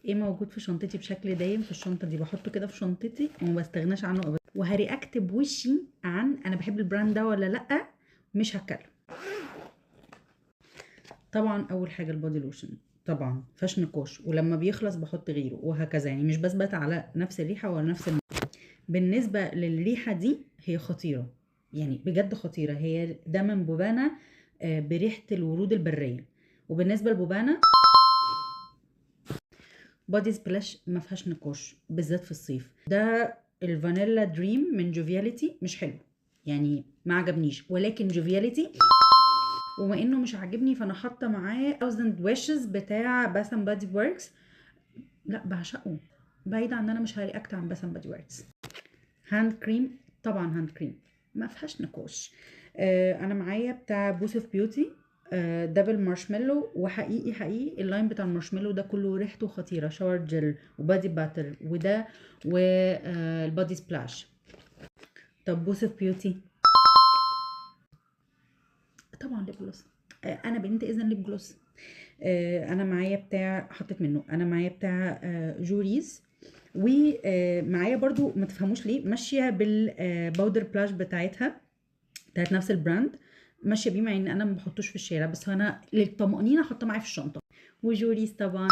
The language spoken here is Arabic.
ايه موجود في شنطتي بشكل دايم في الشنطه دي، بحطه كده في شنطتي وما بستغناش عنه ابدا، وهرياكت بوشي عن انا بحب البراند ده ولا لا. مش هتكلم. طبعا اول حاجه البودي لوشن، طبعا مفيهاش نقاش، ولما بيخلص بحط غيره وهكذا، يعني مش بثبت على نفس الريحه ولا نفس بالنسبه للريحه دي هي خطيره، يعني بجد خطيره. هي ده من بوبانا بريحه الورود البريه. وبالنسبه لبوبانا بودي سبلاش ما فيهاش نقاش، بالذات في الصيف. ده الفانيلا دريم من جوفياليتي مش حلو، يعني ما عجبنيش، ولكن جوفياليتي وما انه مش عاجبني فانا حاطه معاه 1000 ويشز بتاع باسم بادي وركس. لا بعشقه، بعيد عن ان انا مش هرياكت عن باسم بادي وركس. هاند كريم، طبعا هاند كريم ما فيهاش نقاش. انا معايا بتاع بوث اوف بيوتي دبل مارشميلو، وحقيقي حقيقي اللاين بتاع المارشميلو ده كله ريحته خطيره، شاور جل وبادي باتر وده والبادي سبلاش. طب بوث اوف بيوتي طبعا ليب جلوس، انا بنت اذن ليب جلوس. انا معايا بتاع حطيت منه، انا معايا بتاع جوريز، ومعايا برضو ما تفهموش ليه ماشيه بالباودر بلاش بتاعتها بتاعت نفس البراند، ماشيه بيه مع ان انا ما بحطوش في الشارع، بس انا للطمانينه حاطه معايا في الشنطه. وجوريز طبعا